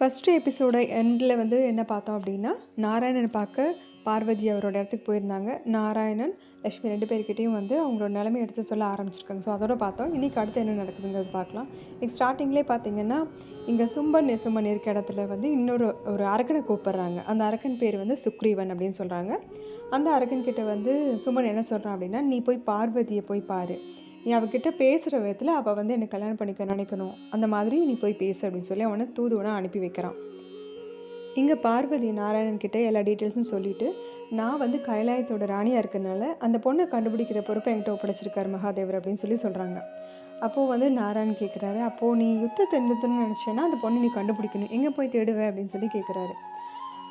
First எபிசோட எண்டில் வந்து என்ன பார்த்தோம் அப்படின்னா, நாராயணனை பார்க்க பார்வதி அவரோட இடத்துக்கு போயிருந்தாங்க. நாராயணன், லக்ஷ்மி 2 பேர்கிட்டையும் வந்து அவங்களோட நிலைமைய எடுத்து சொல்ல ஆரம்பிச்சிருக்காங்க. ஸோ அதோட பார்த்தோம். இன்றைக்கி அடுத்து என்ன நடக்குதுங்கிறது பார்க்கலாம். இன்றைக்கி ஸ்டார்டிங்லேயே பார்த்தீங்கன்னா, இங்கே சும்பன் நிசும்பன் இருக்க இடத்துல வந்து ஒரு அரக்கனை கூப்பிட்றாங்க. அந்த அரக்கன் பேர் வந்து சுக்ரீவன் அப்படின்னு சொல்கிறாங்க. அந்த அரக்கன்கிட்ட வந்து சும்பன் என்ன சொல்கிறான் அப்படின்னா, நீ போய் பார்வதியை போய் பாரு, நீ அவகிட்ட பேசுகிற விதத்தில் அவள் வந்து என்னை கல்யாணம் பண்ணிக்க நினைக்கணும், அந்த மாதிரி நீ போய் பேசு அப்படின்னு சொல்லி அவனை தூதுவனை அனுப்பி வைக்கிறான். இங்கே பார்வதி நாராயணன் கிட்டே எல்லா டீட்டெயில்ஸும் சொல்லிவிட்டு, நான் வந்து கைலாயத்தோட ராணியாக இருக்கிறதுனால அந்த பொண்ணை கண்டுபிடிக்கிற பொறுப்பை என்கிட்ட ஒப்படைச்சிருக்காரு மகாதேவர் அப்படின்னு சொல்லி சொல்கிறாங்க. அப்போது வந்து நாராயணன் கேட்குறாரு, அப்போது நீ யுத்தத்தை நிறுத்தணும்னு நினச்சேன்னா அந்த பொண்ணை நீ கண்டுபிடிக்கணும், எங்கே போய் தேடுவேன் அப்படின்னு சொல்லி கேட்குறாரு.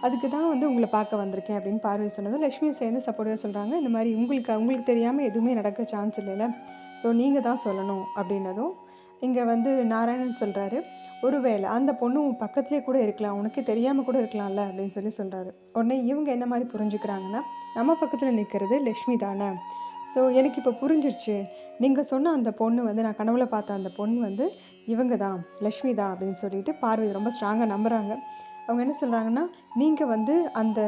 அதுக்கு தான் வந்து உங்களை பார்க்க வந்திருக்கேன் அப்படின்னு பார்வதி சொன்னதும் லக்ஷ்மியை சேர்ந்து சப்போர்ட்டாக சொல்கிறாங்க. இந்த மாதிரி உங்களுக்கு தெரியாமல் எதுவுமே நடக்க சான்ஸ் இல்லைல்ல, ஸோ நீங்கள் தான் சொல்லணும் அப்படின்னதும் இங்கே வந்து நாராயணன் சொல்கிறாரு, ஒருவேளை அந்த பொண்ணு உன் பக்கத்துலேயே கூட இருக்கலாம், உனக்கு தெரியாமல் கூட இருக்கலாம்ல அப்படின்னு சொல்லி சொல்கிறாரு. உடனே இவங்க என்ன மாதிரி புரிஞ்சுக்கிறாங்கன்னா, நம்ம பக்கத்தில் நிற்கிறது லக்ஷ்மி தானே, ஸோ எனக்கு இப்போ புரிஞ்சிருச்சு, நீங்கள் சொன்ன அந்த பொண்ணு வந்து நான் கனவுல பார்த்த அந்த பொண்ணு வந்து இவங்க தான், லக்ஷ்மி தான் அப்படின்னு சொல்லிட்டு பார்வதி ரொம்ப ஸ்ட்ராங்காக நம்புகிறாங்க. அவங்க என்ன சொல்கிறாங்கன்னா, நீங்கள் வந்து அந்த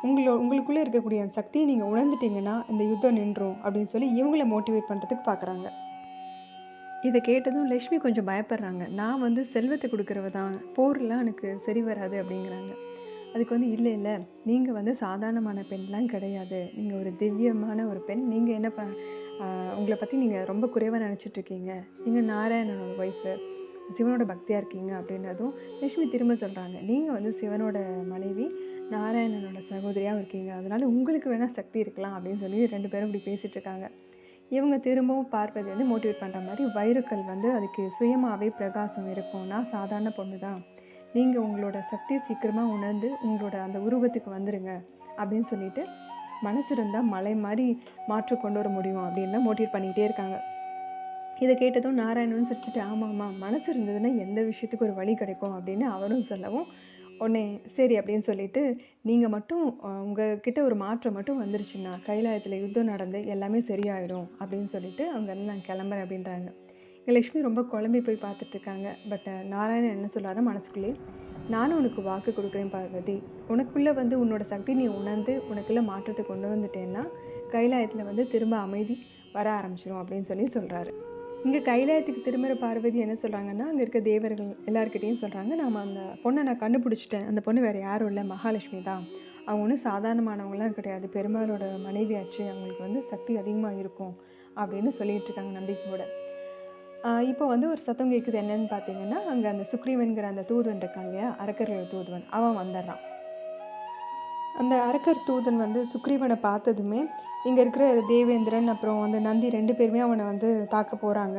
உங்களுக்குள்ளே இருக்கக்கூடிய அந்த சக்தியை நீங்கள் உணர்ந்துட்டிங்கன்னா இந்த யுத்தம் நின்றும் அப்படின்னு சொல்லி இவங்கள மோட்டிவேட் பண்ணுறதுக்கு பார்க்குறாங்க. இதை கேட்டதும் லக்ஷ்மி கொஞ்சம் பயப்படுறாங்க. நான் வந்து செல்வத்தை கொடுக்குறவ தான், போர்லாம் எனக்கு சரி வராது அப்படிங்கிறாங்க. அதுக்கு வந்து இல்லை நீங்கள் வந்து சாதாரணமான பெண்லாம் கிடையாது, நீங்கள் ஒரு திவ்யமான ஒரு பெண், நீங்கள் என்ன உங்களை பற்றி நீங்கள் ரொம்ப குறைவாக நினச்சிட்ருக்கீங்க, நீங்கள் நாராயணனோட ஒய்ஃபு, சிவனோட பக்தியாக இருக்கீங்க அப்படின்றதும் லக்ஷ்மி திரும்ப சொல்கிறாங்க, நீங்கள் வந்து சிவனோட மனைவி, நாராயணனோட சகோதரியாகவும் இருக்கீங்க, அதனால் உங்களுக்கு வேணால் சக்தி இருக்கலாம் அப்படின்னு சொல்லி 2 பேரும் இப்படி பேசிகிட்ருக்காங்க. இவங்க திரும்பவும் பார்வதி வந்து மோட்டிவேட் பண்ணுற மாதிரி, வைரக்கல் வந்து அதுக்கு சுயமாகவே பிரகாசம் இருக்கும், நான் சாதாரண பொண்ணு தான், நீங்கள் உங்களோட சக்தியை சீக்கிரமாக உணர்ந்து உங்களோட அந்த உருவத்துக்கு வந்துடுங்க அப்படின்னு சொல்லிட்டு, மனசு இருந்தால் மலை மாதிரி மாற்று கொண்டு வர முடியும் அப்படின்லாம் மோட்டிவேட் பண்ணிக்கிட்டே இருக்காங்க. இதை கேட்டதும் நாராயணன் சிரிச்சுட்டு, ஆமாம்மா, மனசு இருந்ததுன்னா எந்த விஷயத்துக்கு ஒரு வழி கிடைக்கும் அப்படின்னு அவரும் சொல்லவும், உடனே சரி அப்படின்னு சொல்லிட்டு, நீங்கள் மட்டும் உங்ககிட்ட ஒரு மாற்றம் மட்டும் வந்துருச்சுன்னா கைலாயத்தில் யுத்தம் நடந்து எல்லாமே சரியாயிடும் அப்படின்னு சொல்லிட்டு அவங்க நான் கிளம்புறேன் அப்படின்றாங்க. இங்கே லக்ஷ்மி ரொம்ப குழம்பி போய் பார்த்துட்ருக்காங்க. பட் நாராயணன் என்ன சொல்கிறாரு மனசுக்குள்ளேயே, நானும் உனக்கு வாக்கு கொடுக்குறேன் பார்வதி, உனக்குள்ளே வந்து உன்னோட சக்தி நீ உணர்ந்து உனக்குள்ளே மாற்றத்தை கொண்டு வந்துட்டேன்னா கைலாயத்தில் வந்து திரும்ப அமைதி வர ஆரம்பிச்சிடும் அப்படின்னு சொல்லி சொல்கிறாரு. இங்கே கைலாயத்துக்கு திரும்புகிற பார்வதி என்ன சொல்கிறாங்கன்னா, அங்கே இருக்க தேவர்கள் எல்லாருக்கிட்டையும் சொல்கிறாங்க, நாம் அந்த பொண்ணை நான் கண்டுபிடிச்சிட்டேன், அந்த பொண்ணு வேறு யாரும் இல்லை, மகாலட்சுமி தான், அவங்க ஒன்றும் சாதாரணமானவங்களாம் கிடையாது, பெருமாளோட மனைவியாச்சு, அவங்களுக்கு வந்து சக்தி அதிகமாக இருக்கும் அப்படின்னு சொல்லிகிட்ருக்காங்க நம்பிக்கையோட. இப்போ வந்து ஒரு சத்தம் கேட்குது. என்னன்னு பார்த்தீங்கன்னா, அங்கே அந்த சுக்ரீவன்கிற அந்த தூதுவன் இருக்கான் இல்லையா, அரக்கர்கள் தூதுவன், அவன் வந்துடுறான். அந்த அரக்கர் தூதன் வந்து சுக்ரீவனை பார்த்ததுமே இங்கே இருக்கிற தேவேந்திரன் அப்புறம் வந்து நந்தி 2 பேருமே அவனை வந்து தாக்க போகிறாங்க.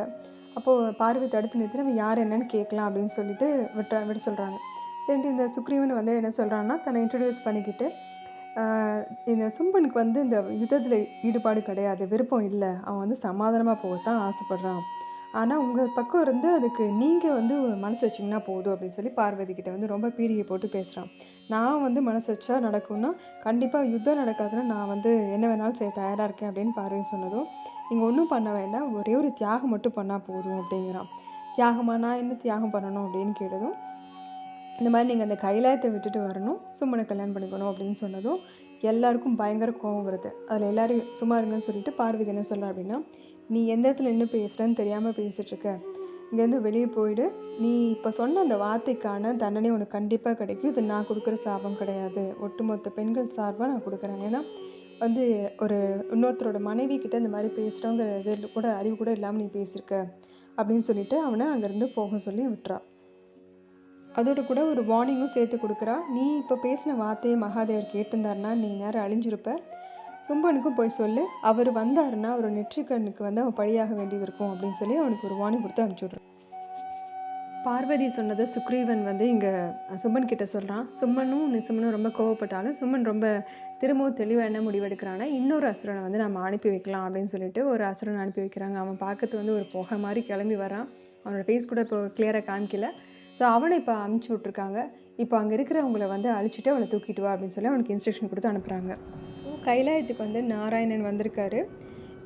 அப்போது பார்வதி தடுத்து நிறுத்தி நம்ம யார் என்னன்னு கேட்கலாம் அப்படின்னு சொல்லிட்டு விட சொல்கிறாங்க. சரின்ட்டு இந்த சுக்ரீவன் வந்து என்ன சொல்கிறான்னா, தன்னை இன்ட்ரடியூஸ் பண்ணிக்கிட்டு, இந்த சும்பனுக்கு வந்து இந்த யுத்தத்தில் ஈடுபாடு கிடையாது, விருப்பம் இல்லை, அவன் வந்து சமாதானமாக போகத்தான் ஆசைப்பட்றான், ஆனால் உங்கள் பக்கம் இருந்து அதுக்கு நீங்கள் வந்து மனசு வச்சிங்கன்னா போதும் அப்படின்னு சொல்லி பார்வதி கிட்ட வந்து ரொம்ப பீடிகை போட்டு பேசுகிறான். நான் வந்து மனசு வச்சா நடக்கும்னா கண்டிப்பாக யுத்தம் நடக்காதுன்னா நான் வந்து என்ன வேணாலும் செய்ய தயாராக இருக்கேன் அப்படின்னு பார்வதி சொன்னதும், நீங்கள் ஒன்றும் பண்ண வேண்டாம், ஒரே ஒரு தியாகம் மட்டும் பண்ணால் போதும் அப்படிங்கிறான். தியாகமாக நான் என்ன தியாகம் பண்ணணும் அப்படின்னு கேட்டதும், இந்த மாதிரி நீங்கள் அந்த கைலாயத்தை விட்டுட்டு வரணும், சும்மனை கல்யாணம் பண்ணிக்கணும் அப்படின்னு சொன்னதும் எல்லாருக்கும் பயங்கர கோபம் வருது. அதில் எல்லோரும் சும்மா இருங்கன்னு சொல்லிட்டு பார்வதி என்ன சொல்கிறா அப்படின்னா, நீ எந்த இடத்துல என்ன பேசுகிறேன்னு தெரியாமல் பேசிகிட்ருக்க, இங்கேருந்து வெளியே போயிடு, நீ இப்போ சொன்ன அந்த வார்த்தைக்கான தண்டனை உனக்கு கண்டிப்பாக கிடைக்கும், இது நான் கொடுக்குற சாபம் கிடையாது, ஒட்டுமொத்த பெண்கள் சார்பாக நான் கொடுக்குறேன், ஏன்னா வந்து ஒரு இன்னொருத்தரோட மனைவி கிட்ட இந்த மாதிரி பேசுகிறோங்கிற இது கூட அறிவு கூட இல்லாமல் நீ பேசியிருக்க அப்படின்னு சொல்லிட்டு அவனை அங்கேருந்து போக சொல்லி விட்டுறா. அதோட கூட ஒரு வார்னிங்கும் சேர்த்து கொடுக்குறா, நீ இப்போ பேசின வார்த்தையை மகாதேவர் கேட்டிருந்தாருன்னா நீ நேரம் அழிஞ்சிருப்ப, சும்பனுக்கும் போய் சொல்லு, அவர் வந்தாருன்னா ஒரு நெற்றிக்கண்ணுக்கு வந்து அவன் பழியாக வேண்டியது இருக்கும் அப்படின்னு சொல்லி அவனுக்கு ஒரு வார்னிங் கொடுத்து அனுப்பிச்சுட்றான். பார்வதி சொன்னதை சுக்ரீவன் வந்து இங்கே சும்பன் கிட்ட சொல்கிறான். சும்பனும் நிசும்பனும் ரொம்ப கோவப்பட்டாலும் சும்பன் ரொம்ப திரும்பவும் தெளிவாக என்ன முடிவெடுக்கிறான்னா, இன்னொரு அசுரனை வந்து நம்ம அனுப்பி வைக்கலாம் அப்படின்னு சொல்லிட்டு ஒரு அசுரனை அனுப்பி வைக்கிறாங்க. அவன் பார்க்கறது வந்து ஒரு புகை மாதிரி கிளம்பி வரான், அவனோட ஃபேஸ் கூட இப்போ கிளியராக காமிக்கல. ஸோ அவனை இப்போ அனுப்பிச்சி விட்ருக்காங்க. இப்போ அங்கே இருக்கிறவங்கள வந்து அழிச்சிட்டு அவனை தூக்கிட்டு வா அப்படின்னு சொல்லி அவனுக்கு இன்ஸ்ட்ரக்ஷன் கொடுத்து அனுப்புகிறாங்க. கைலாயத்துக்கு வந்து நாராயணன் வந்திருக்காரு.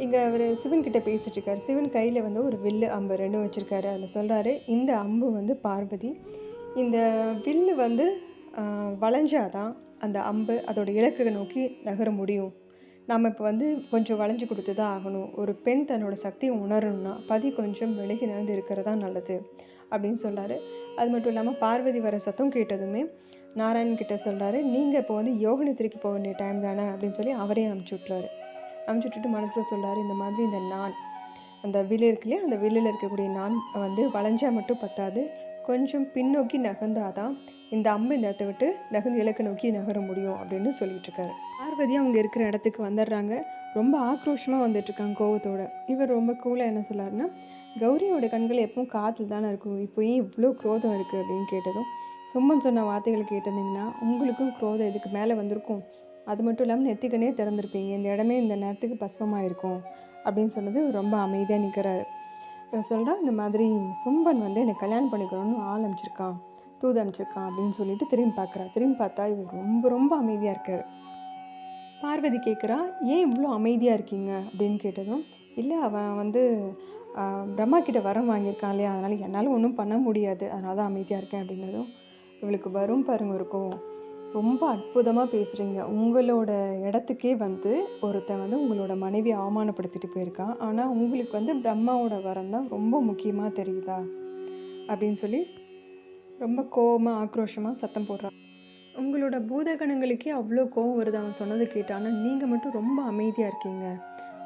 இங்கே அவர் சிவன்கிட்ட பேசிகிட்ருக்காரு. சிவன் கையில் வந்து ஒரு வில்லு அம்பு 2 வச்சுருக்காரு. அதில் சொல்கிறாரு, இந்த அம்பு வந்து பார்வதி, இந்த வில்லு வந்து வளைஞ்சாதான் அந்த அம்பு அதோட இலக்கை நோக்கி நகர முடியும். நம்ம இப்போ வந்து கொஞ்சம் வளைஞ்சு கொடுத்து தான் ஆகணும். ஒரு பெண் தன்னோட சக்தியை உணரணும்னா பதி கொஞ்சம் விலகி நடந்து இருக்கிறதா நல்லது அப்படின்னு சொல்கிறாரு. அது மட்டும் இல்லாமல் பார்வதி வர சத்தம் கேட்டதுமே நாராயணன் கிட்ட சொல்கிறாரு, நீங்கள் இப்போ வந்து யோக நித்திரைக்கு போக வேண்டிய டைம் தானே அப்படின்னு சொல்லி அவரையும் அனுப்பிச்சி விட்றாரு. அனுப்பிச்சி விட்டுட்டு மனசுக்குள்ள சொல்கிறாரு, இந்த மாதிரி இந்த நான் அந்த வில்லு இருக்கு இல்லையா, அந்த வில்லில் இருக்கக்கூடிய நான் வந்து வளைஞ்சா மட்டும் பத்தாது, கொஞ்சம் பின்னோக்கி நகர்ந்தாதான் இந்த அம்பு இந்த இடத்த விட்டு நகர்ந்து இலக்கை நோக்கி நகர முடியும் அப்படின்னு சொல்லிட்டுருக்காரு. பார்வதி அவங்க இருக்கிற இடத்துக்கு வந்துடுறாங்க. ரொம்ப ஆக்ரோஷமாக வந்துட்டுருக்காங்க கோவத்தோட. இவர் ரொம்ப கூலாக என்ன சொல்லாருன்னா, கௌரியோட கண்கள் எப்பவும் காற்றுல தானே இருக்கும், இப்போ ஏன் இவ்வளோ குரோதம் இருக்குது அப்படின்னு கேட்டதும், சும்மன் சொன்ன வார்த்தைகளை கேட்டிருந்தீங்கன்னா உங்களுக்கும் குரோதம் இதுக்கு மேலே வந்திருக்கும். அது மட்டும் இல்லாமல் நெத்திக்கனே திறந்துருப்பீங்க, இந்த இடமே இந்த நேரத்துக்கு பஸ்பமாக இருக்கும் அப்படின்னு சொன்னது ரொம்ப அமைதியாக நிற்கிறாரு. சொல்கிறான், இந்த மாதிரி சும்பன் வந்து என்னை கல்யாணம் பண்ணிக்கணும்னு ஆள் அமைச்சிருக்கான், தூது அமைச்சிருக்கான் அப்படின்னு சொல்லிட்டு திரும்பி பார்க்குறான். திரும்பி பார்த்தா இவர் ரொம்ப ரொம்ப அமைதியாக இருக்கார். பார்வதி கேட்குறா, ஏன் இவ்வளோ அமைதியாக இருக்கீங்க அப்படின்னு கேட்டதும், இல்லை அவன் வந்து பிரம்மா கிட்ட வரம் வாங்கியிருக்கான் இல்லையா, அதனால் என்னால் ஒன்றும் பண்ண முடியாது, அதனால தான் அமைதியாக இருக்கேன் அப்படின்னதும் இவளுக்கு வரும் பாருங்க இருக்கும். ரொம்ப அற்புதமாக பேசுகிறீங்க. உங்களோட இடத்துக்கே வந்து ஒருத்தன் வந்து உங்களோட மனைவியை அவமானப்படுத்திட்டு போயிருக்கான், ஆனால் உங்களுக்கு வந்து பிரம்மாவோட வரம் தான் ரொம்ப முக்கியமாக தெரியுதா அப்படின்னு சொல்லி ரொம்ப கோபமாக ஆக்ரோஷமாக சத்தம் போடுறான். உங்களோட பூதகணங்களுக்கே அவ்வளோ கோவம் வருது அவன் சொன்னது கேட்டால், நீங்கள் மட்டும் ரொம்ப அமைதியாக இருக்கீங்க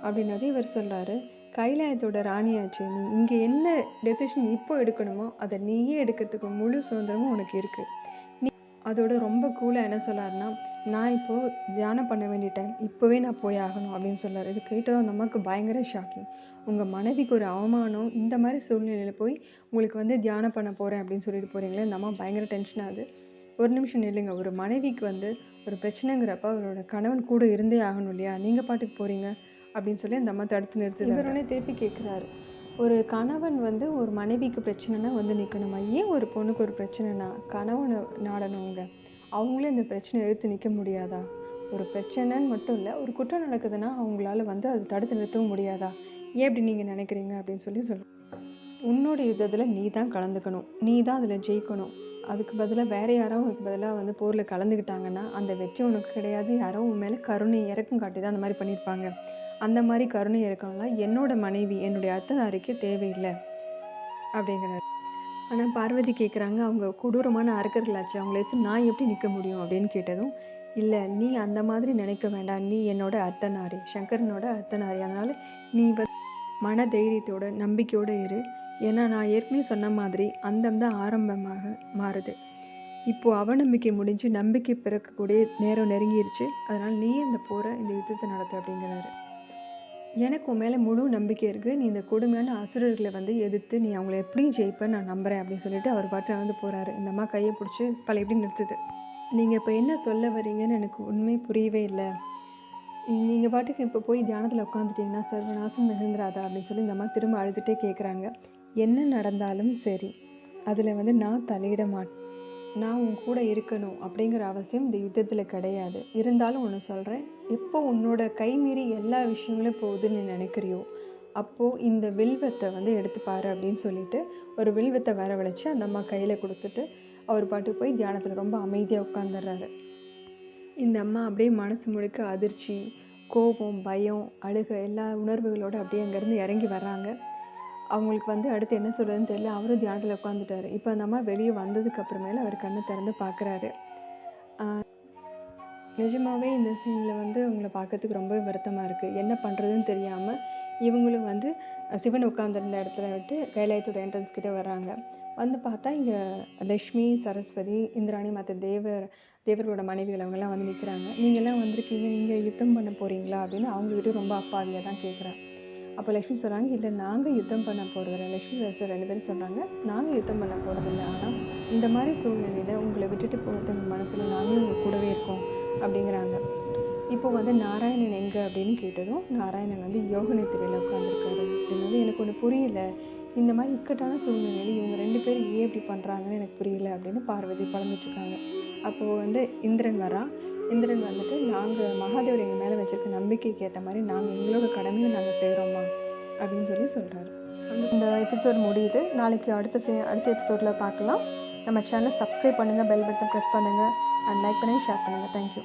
அப்படின்னது இவர் சொல்கிறாரு. கைலாயத்தோட ராணியாச்சு நீ, இங்கே என்ன டெசிஷன் இப்போ எடுக்கணுமோ அதை நீயே எடுக்கிறதுக்கு முழு சுதந்திரமும் உனக்கு இருக்குது. நீ அதோட ரொம்ப கூலாக என்ன சொல்லாருன்னா, நான் இப்போது தியானம் பண்ண வேண்டிய டைம், இப்போவே நான் போய் ஆகணும் அப்படின்னு சொல்லார். இது கேட்டதும் நமக்கு பயங்கர ஷாக்கிங். உங்கள் மனைவிக்கு ஒரு அவமானம், இந்த மாதிரி சூழ்நிலையில் போய் உங்களுக்கு வந்து தியானம் பண்ண போகிறேன் அப்படின்னு சொல்லிட்டு போகிறீங்களே, இந்த அம்மா பயங்கர டென்ஷன் ஆகுது. ஒரு நிமிஷம் நில்லுங்க, ஒரு மனைவிக்கு வந்து ஒரு பிரச்சனைங்கிறப்ப அவரோட கணவன் கூட இருந்தே ஆகணும் இல்லையா, நீங்கள் பாட்டுக்கு போகிறீங்க அப்படின்னு சொல்லி அந்த அம்மா தடுத்து நிறுத்துது. இவருடனே திருப்பி கேட்குறாரு, ஒரு கணவன் வந்து ஒரு மனைவிக்கு பிரச்சனைனா வந்து நிற்கணுமா, ஏன் ஒரு பொண்ணுக்கு ஒரு பிரச்சனைனா கணவனை நாடனவங்க அவங்களே இந்த பிரச்சனை எடுத்து நிற்க முடியாதா? ஒரு பிரச்சனைன்னு மட்டும் இல்லை, ஒரு குற்றம் நடக்குதுன்னா அவங்களால வந்து அதை தடுத்து நிறுத்தவும் முடியாதா? ஏன் அப்படி நீங்கள் நினைக்கிறீங்க அப்படின்னு சொல்லி உன்னோட யுத்தத்தில் நீ தான் கலந்துக்கணும், நீ தான் அதில் ஜெயிக்கணும். அதுக்கு பதிலாக வேறு யாரோ உனக்கு பதிலாக வந்து போரில் கலந்துக்கிட்டாங்கன்னா அந்த வெற்றி உனக்கு கிடையாது. யாரோ உன் மேலே கருணை இறக்கம் காட்டி தான் அந்த மாதிரி பண்ணியிருப்பாங்க. அந்த மாதிரி கருணை இறக்கம்லாம் என்னோட மனைவி என்னுடைய அத்தனாருக்கே தேவையில்லை அப்படிங்கிறார். ஆனால் பார்வதி கேட்குறாங்க, அவங்க கொடூரமான அரக்கர்களாச்சு, அவங்கள எடுத்து நான் எப்படி நிற்க முடியும் அப்படின்னு கேட்டதும், இல்லை நீ அந்த மாதிரி நினைக்க வேண்டாம், நீ என்னோட அர்த்தநாரி, சங்கரனோட அர்த்தநாரி, அதனால் நீ மன தைரியத்தோட நம்பிக்கையோடு இரு. ஏன்னா நான் ஏற்கனவே சொன்ன மாதிரி அந்தம் தான் ஆரம்பமாக மாறுது. இப்போது அவநம்பிக்கை முடிஞ்சு நம்பிக்கை பிறக்கக்கூடிய நேரம் நெருங்கிருச்சு, அதனால் நீயே இந்த போரை இந்த யுத்தத்தை நடத்து அப்படிங்கிறாரு. எனக்கு உன் மேலே முழு நம்பிக்கை இருக்குது, நீ இந்த கொடுமையான அசுரர்களை வந்து எதிர்த்து நீ அவங்கள எப்படியும் ஜெயிப்பேன்னு நான் நம்புகிறேன் அப்படின்னு சொல்லிட்டு அவர் பாட்டு வந்து போகிறாரு. இந்த அம்மா கையை பிடிச்சி பல எப்படி நிறுத்துது. நீங்கள் இப்போ என்ன சொல்ல வரீங்கன்னு எனக்கு உண்மை புரியவே இல்லை. நீங்கள் பாட்டுக்கு இப்போ போய் தியானத்தில் உட்காந்துட்டிங்கன்னா சர்வநாசம் நிகழ்ந்துராதா அப்படின்னு சொல்லி இந்த அம்மா திரும்ப அழுதுகிட்டே கேட்குறாங்க. என்ன நடந்தாலும் சரி, அதில் வந்து நான் தலையிட மாட்டேன், நான் உன் கூட இருக்கணும் அப்படிங்கிற அவசியம் இந்த யுத்தத்தில் கிடையாது. இருந்தாலும் ஒன்று சொல்கிறேன், எப்போ உன்னோட கை மீறி எல்லா விஷயங்களும் போகுதுன்னு நினைக்கிறியோ அப்போது இந்த வில்வத்தை வந்து எடுத்துப்பாரு அப்படின்னு சொல்லிட்டு ஒரு வில்வத்தை வரவழைச்சி அந்த அம்மா கையில் கொடுத்துட்டு அவர் பாட்டு போய் தியானத்தில் ரொம்ப அமைதியாக உட்காந்துடுறாரு. இந்த அம்மா அப்படியே மனசு முழுக்க அதிர்ச்சி, கோபம், பயம், அழுகை எல்லா உணர்வுகளோடு அப்படியே அங்கேருந்து இறங்கி வர்றாங்க. அவங்களுக்கு வந்து அடுத்து என்ன சொல்கிறதுன்னு தெரியல. அவரும் தியானத்தில் உட்காந்துட்டார். இப்போ அந்த அம்மா வெளியே வந்ததுக்கு அப்புறமேல அவர் கண்ணை திறந்து பார்க்குறாரு. நிஜமாகவே இந்த சீனில் வந்து அவங்கள பார்க்கறதுக்கு ரொம்ப வருத்தமாக இருக்குது. என்ன பண்ணுறதுன்னு தெரியாமல் இவங்களும் வந்து சிவன் உட்காந்துருந்த இடத்துல விட்டு கைலாயத்தோட என்ட்ரன்ஸ் கிட்டே வர்றாங்க. வந்து பார்த்தா இங்கே லக்ஷ்மி, சரஸ்வதி, இந்திராணி, மற்ற தேவர்களோட மனைவிகள் அவங்கெல்லாம் வந்து நிற்கிறாங்க. நீங்கள்லாம் வந்திருக்கீங்க, நீங்கள் யுத்தம் பண்ண போகிறீங்களா அப்படின்னு அவங்ககிட்ட ரொம்ப அப்பாவியாக தான் கேட்குறேன். அப்போ லக்ஷ்மி சொல்கிறாங்க, இல்லை நாங்கள் யுத்தம் பண்ண போகிறதில்ல. லக்ஷ்மி சரஸ்வதி 2 பேரும் சொல்கிறாங்க, நாங்கள் யுத்தம் பண்ண போகிறதில்ல, ஆனால் இந்த மாதிரி சூழ்நிலையில் உங்களை விட்டுட்டு போகிறதுங்க மனசில் நாங்களும் உங்கள் கூடவே இருக்கோம் அப்படிங்கிறாங்க. இப்போது வந்து நாராயணன் எங்கே அப்படின்னு கேட்டதும் நாராயணன் வந்து யோக நித்திரையில் உட்காந்துருக்காரு அப்படின்னது எனக்கு ஒன்று புரியல. இந்த மாதிரி இக்கட்டான சூழ்நிலையில் இவங்க 2 பேரும் ஏன் இப்படி பண்ணுறாங்கன்னு எனக்கு புரியல அப்படின்னு பார்வதி புலம்பிட்டுருக்காங்க. அப்போது வந்து இந்திரன் வரான். இந்திரன் வந்துட்டு, நாங்கள் மகாதேவர் எங்கள் மேலே வச்சுருக்க நம்பிக்கைக்கு ஏற்ற மாதிரி நாங்கள் எங்களோட கடமையை நாங்கள் செய்கிறோமா அப்படின்னு சொல்லி சொல்கிறாரு. இந்த எபிசோட் முடியுது. நாளைக்கு அடுத்த எபிசோடில் பார்க்கலாம். நம்ம சேனலை சப்ஸ்கிரைப் பண்ணுங்கள், பெல் பட்டன் ப்ரெஸ் பண்ணுங்கள், அண்ட் லைக் பண்ணி ஷேர் பண்ணுங்கள். தேங்க்யூ.